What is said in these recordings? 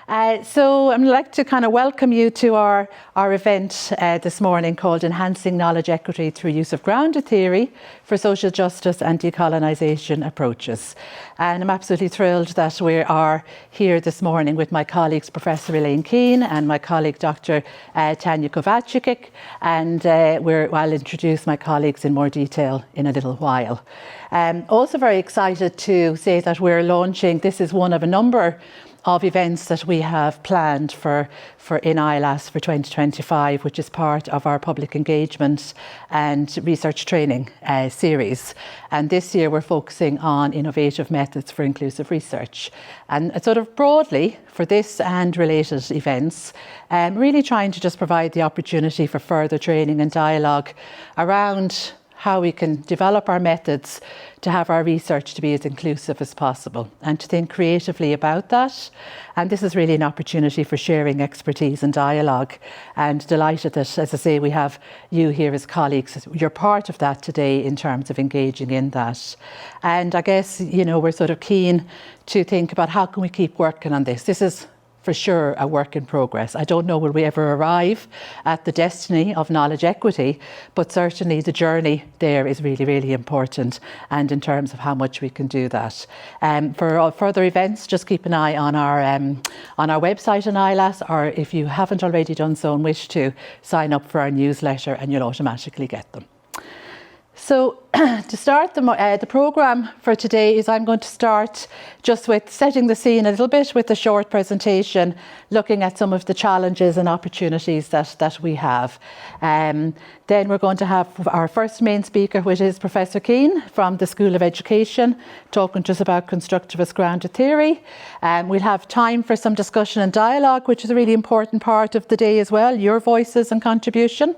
So I'd like to kind of welcome you to our event this morning called Enhancing Knowledge Equity Through Use of Grounded Theory for Social Justice and Decolonisation Approaches. And I'm absolutely thrilled that we are here this morning with my colleagues Professor Elaine Keane and my colleague Dr. Tanya Kovacevic, and I'll introduce my colleagues in more detail in a little while. Also very excited to say that we're launching, this is one of a number of events that we have planned for in ILAS for 2025, which is part of our public engagement and research training series. And this year we're focusing on innovative methods for inclusive research. And sort of broadly for this and related events, really trying to just provide the opportunity for further training and dialogue around how we can develop our methods to have our research to be as inclusive as possible and to think creatively about that. And this is really an opportunity for sharing expertise and dialogue, and delighted that, as I say, we have you here as colleagues. You're part of that today in terms of engaging in that. And I guess, you know, we're sort of keen to think about how can we keep working on this. This is for sure a work in progress. I don't know will we ever arrive at the destiny of knowledge equity, but certainly the journey there is really, really important, and in terms of how much we can do that. For further events, just keep an eye on our website on ILAS, or if you haven't already done so and wish to, sign up for our newsletter and you'll automatically get them. So to start the programme for today is I'm going to start just with setting the scene a little bit with a short presentation looking at some of the challenges and opportunities that we have. Then we're going to have our first main speaker, which is Professor Keane from the School of Education, talking to us about constructivist grounded theory. We'll have time for some discussion and dialogue, which is a really important part of the day as well, your voices and contribution.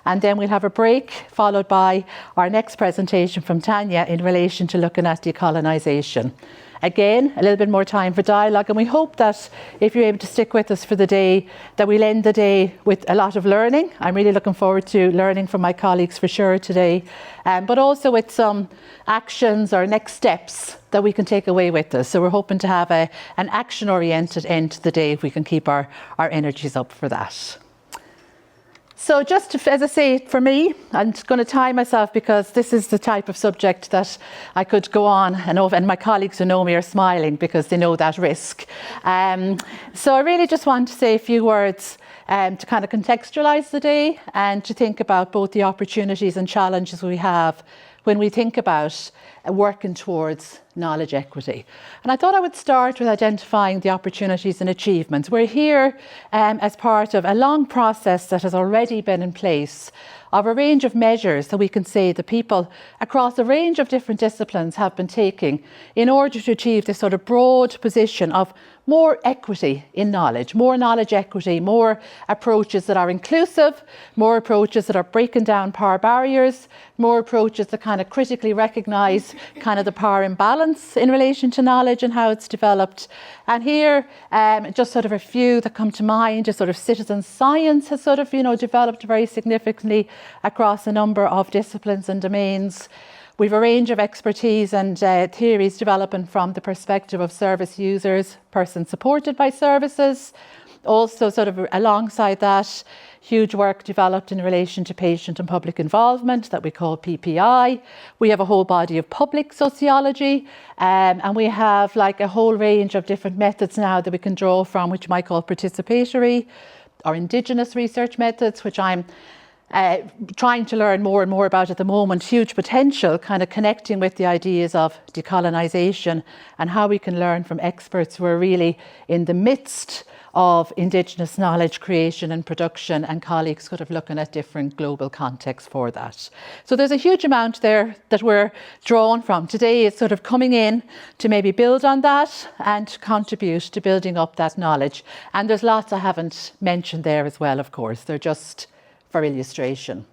And then we'll have a break, followed by our next presentation from Tanya in relation to looking at decolonisation. Again, a little bit more time for dialogue, and we hope that if you're able to stick with us for the day, that we'll end the day with a lot of learning. I'm really looking forward to learning from my colleagues for sure today, but also with some actions or next steps that we can take away with us. So we're hoping to have an action-oriented end to the day if we can keep our energies up for that. So just as I say, for me, I'm just going to time myself because this is the type of subject that I could go on and my colleagues who know me are smiling because they know that risk. So I really just want to say a few words to kind of contextualise the day and to think about both the opportunities and challenges we have when we think about working towards knowledge equity. And I thought I would start with identifying the opportunities and achievements. We're here as part of a long process that has already been in place of a range of measures that we can say the people across a range of different disciplines have been taking in order to achieve this sort of broad position of more equity in knowledge, more knowledge equity, more approaches that are inclusive, more approaches that are breaking down power barriers, more approaches that kind of critically recognise kind of the power imbalance in relation to knowledge and how it's developed. And here, just sort of a few that come to mind, just sort of citizen science has sort of, you know, developed very significantly across a number of disciplines and domains. We've a range of expertise and theories developing from the perspective of service users, persons supported by services. Also sort of alongside that, huge work developed in relation to patient and public involvement that we call PPI. We have a whole body of public sociology, and we have like a whole range of different methods now that we can draw from, which you might call participatory or indigenous research methods, which I'm trying to learn more and more about at the moment. Huge potential, kind of connecting with the ideas of decolonisation and how we can learn from experts who are really in the midst of Indigenous knowledge creation and production, and colleagues sort of looking at different global contexts for that. So there's a huge amount there that we're drawn from. Today is sort of coming in to maybe build on that and to contribute to building up that knowledge. And there's lots I haven't mentioned there as well, of course. They're just for illustration.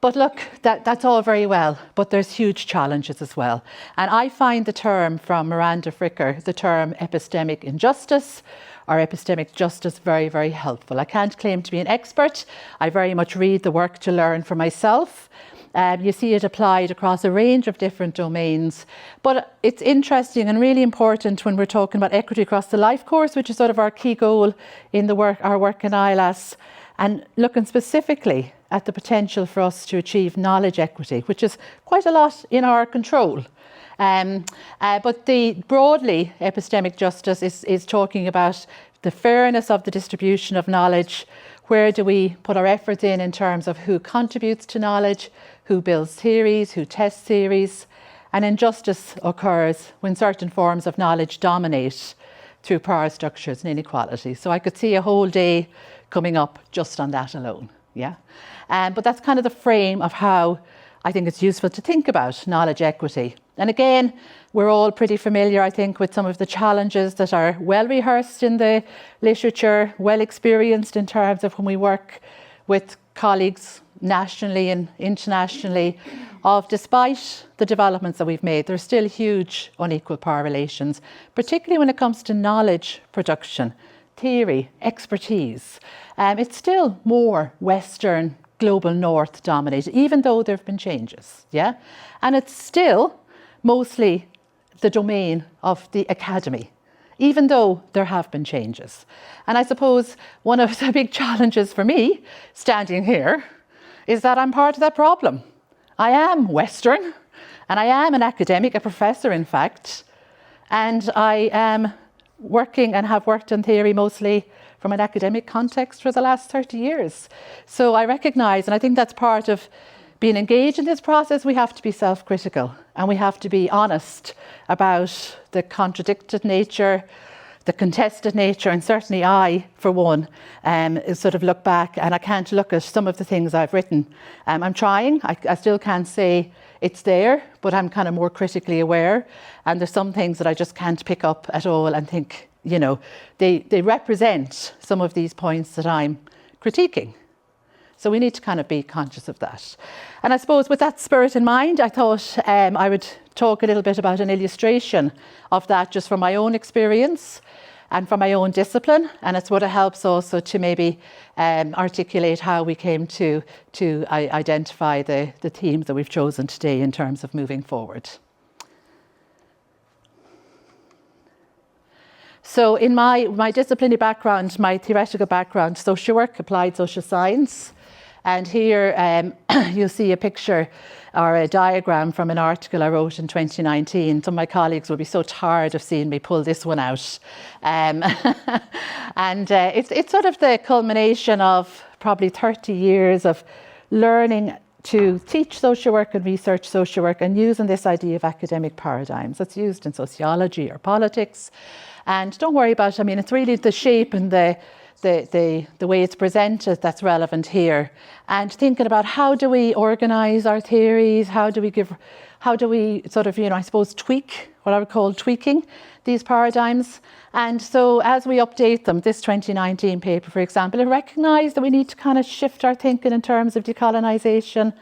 But look, that's all very well, but there's huge challenges as well. And I find the term from Miranda Fricker, the term epistemic injustice or epistemic justice, very, very helpful. I can't claim to be an expert. I very much read the work to learn for myself. You see it applied across a range of different domains. But it's interesting and really important when we're talking about equity across the life course, which is sort of our key goal in our work in ILAS, and looking specifically at the potential for us to achieve knowledge equity, which is quite a lot in our control. But broadly, epistemic justice is talking about the fairness of the distribution of knowledge. Where do we put our efforts in terms of who contributes to knowledge, who builds theories, who tests theories? And injustice occurs when certain forms of knowledge dominate through power structures and inequality. So I could see a whole day coming up just on that alone. Yeah, but that's kind of the frame of how I think it's useful to think about knowledge equity. And again, we're all pretty familiar, I think, with some of the challenges that are well rehearsed in the literature, well experienced in terms of when we work with colleagues nationally and internationally, of despite the developments that we've made, there's still huge unequal power relations, particularly when it comes to knowledge production, theory, expertise. It's still more Western, global North dominated, even though there have been changes, yeah? And it's still mostly the domain of the academy, even though there have been changes. And I suppose one of the big challenges for me, standing here, is that I'm part of that problem. I am Western, and I am an academic, a professor in fact, and I am working and have worked in theory mostly from an academic context for the last 30 years. So I recognise, and I think that's part of being engaged in this process, we have to be self-critical and we have to be honest about the contradicted nature, the contested nature, and certainly I, for one, sort of look back and I can't look at some of the things I've written. I'm trying, I still can't say it's there, but I'm kind of more critically aware. And there's some things that I just can't pick up at all and think, you know, they represent some of these points that I'm critiquing. So we need to kind of be conscious of that. And I suppose with that spirit in mind, I thought I would talk a little bit about an illustration of that just from my own experience and from my own discipline. And it's what it helps also to maybe articulate how we came to identify the themes that we've chosen today in terms of moving forward. So in my disciplinary background, my theoretical background, social work, applied social science. And here you'll see a picture or a diagram from an article I wrote in 2019. Some of my colleagues will be so tired of seeing me pull this one out. And it's sort of the culmination of probably 30 years of learning to teach social work and research social work and using this idea of academic paradigms that's used in sociology or politics. And don't worry about it, I mean, it's really the shape and the way it's presented that's relevant here. And thinking about how do we organise our theories, how do we sort of, you know, I suppose tweak, what I would call tweaking these paradigms. And so as we update them, this 2019 paper, for example, it recognised that we need to kind of shift our thinking in terms of decolonisation,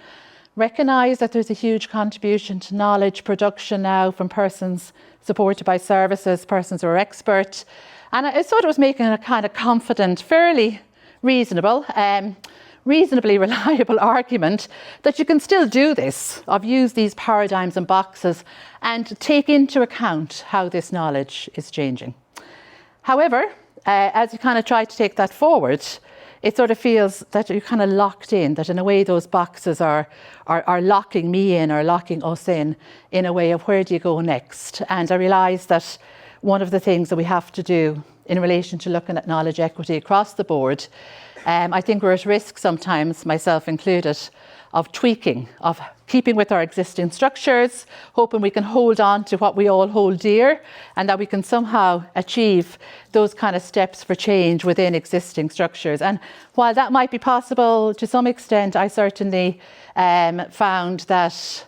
recognise that there's a huge contribution to knowledge production now from persons supported by services, persons who are expert. And it sort of was making a kind of confident, fairly reasonable, reasonably reliable argument that you can still do this, of use these paradigms and boxes and take into account how this knowledge is changing. However, as you kind of try to take that forward, it sort of feels that you're kind of locked in, that in a way those boxes are locking me in or locking us in a way of where do you go next. And I realised that one of the things that we have to do in relation to looking at knowledge equity across the board, I think we're at risk sometimes, myself included, of tweaking, of keeping with our existing structures, hoping we can hold on to what we all hold dear and that we can somehow achieve those kind of steps for change within existing structures. And while that might be possible to some extent, I certainly found that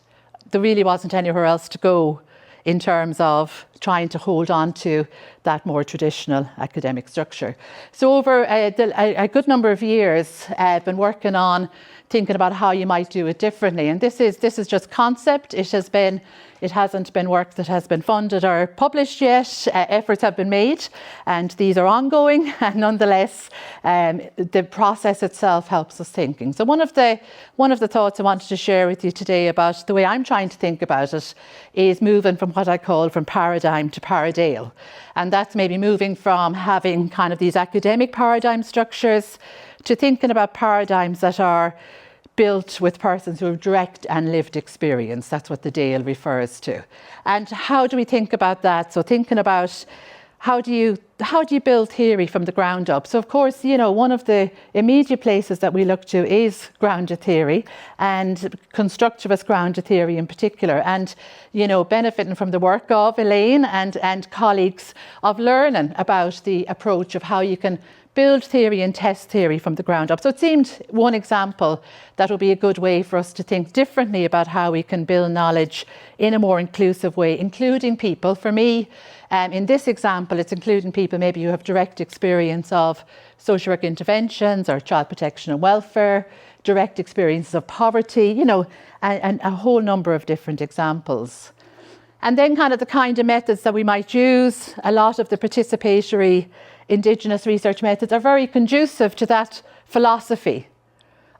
there really wasn't anywhere else to go in terms of trying to hold on to that more traditional academic structure. So over a good number of years, I've been working on thinking about how you might do it differently. And this is just concept. It hasn't been work that has been funded or published yet. Efforts have been made, and these are ongoing. And nonetheless, the process itself helps us thinking. So one of the thoughts I wanted to share with you today about the way I'm trying to think about it is moving from what I call from paradigm to paradale. And that's maybe moving from having kind of these academic paradigm structures to thinking about paradigms that are built with persons who have direct and lived experience. That's what the Dale refers to. And how do we think about that? So thinking about how do you build theory from the ground up? So of course, one of the immediate places that we look to is grounded theory, and constructivist grounded theory in particular. And, benefiting from the work of Elaine and colleagues of learning about the approach of how you can build theory and test theory from the ground up. So it seemed one example that would be a good way for us to think differently about how we can build knowledge in a more inclusive way, including people. For me, in this example, it's including people maybe who have direct experience of social work interventions or child protection and welfare, direct experiences of poverty, and a whole number of different examples. And then the kind of methods that we might use. A lot of the participatory Indigenous research methods are very conducive to that philosophy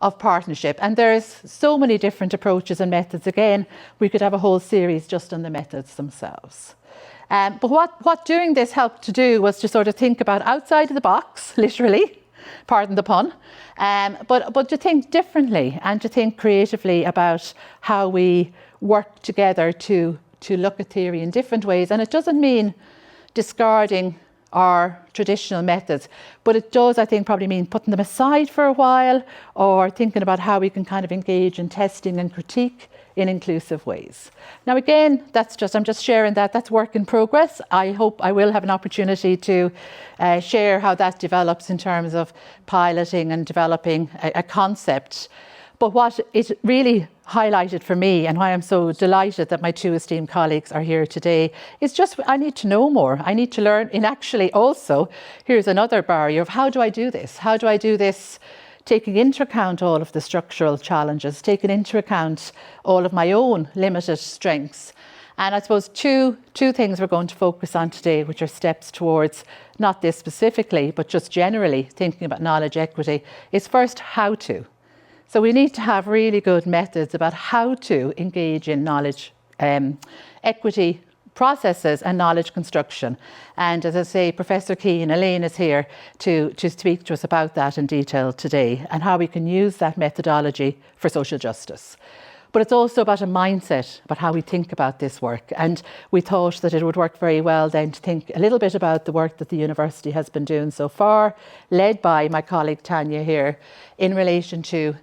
of partnership. And there's so many different approaches and methods. Again, we could have a whole series just on the methods themselves. But what doing this helped to do was to sort of think about outside of the box, literally, pardon the pun, but to think differently and to think creatively about how we work together to look at theory in different ways. And it doesn't mean discarding our traditional methods, but it does, I think, probably mean putting them aside for a while, or thinking about how we can kind of engage in testing and critique in inclusive ways. Now again, I'm just sharing that's work in progress. I hope I will have an opportunity to share how that develops in terms of piloting and developing a concept. But what it really highlighted for me, and why I'm so delighted that my two esteemed colleagues are here today, is just I need to know more. I need to learn. And actually also, here's another barrier of how do I do this? How do I do this taking into account all of the structural challenges, taking into account all of my own limited strengths? And I suppose two things we're going to focus on today, which are steps towards not this specifically, but just generally thinking about knowledge equity, is first how to. So we need to have really good methods about how to engage in knowledge equity processes and knowledge construction. And as I say, Professor Keane, Elaine is here to speak to us about that in detail today and how we can use that methodology for social justice. But it's also about a mindset, about how we think about this work. And we thought that it would work very well then to think a little bit about the work that the university has been doing so far, led by my colleague Tanya here, in relation to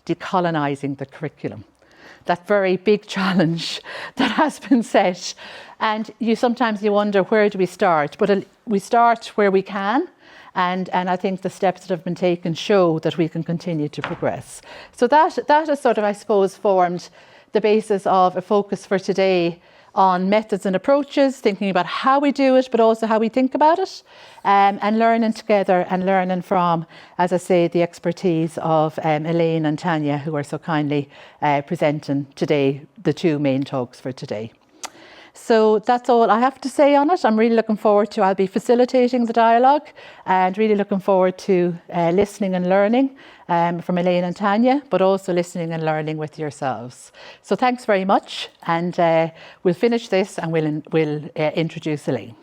decolonising the curriculum. That very big challenge that has been set. And sometimes you wonder, where do we start? But we start where we can. And I think the steps that have been taken show that we can continue to progress. So that has sort of, I suppose, formed the basis of a focus for today on methods and approaches, thinking about how we do it, but also how we think about it, and learning together and learning from, as I say, the expertise of Elaine and Tanya, who are so kindly presenting today the two main talks for today. So that's all I have to say on it. I'm really looking forward to, I'll be facilitating the dialogue and really looking forward to listening and learning from Elaine and Tanya, but also listening and learning with yourselves. So thanks very much, and we'll finish this and we'll introduce Elaine.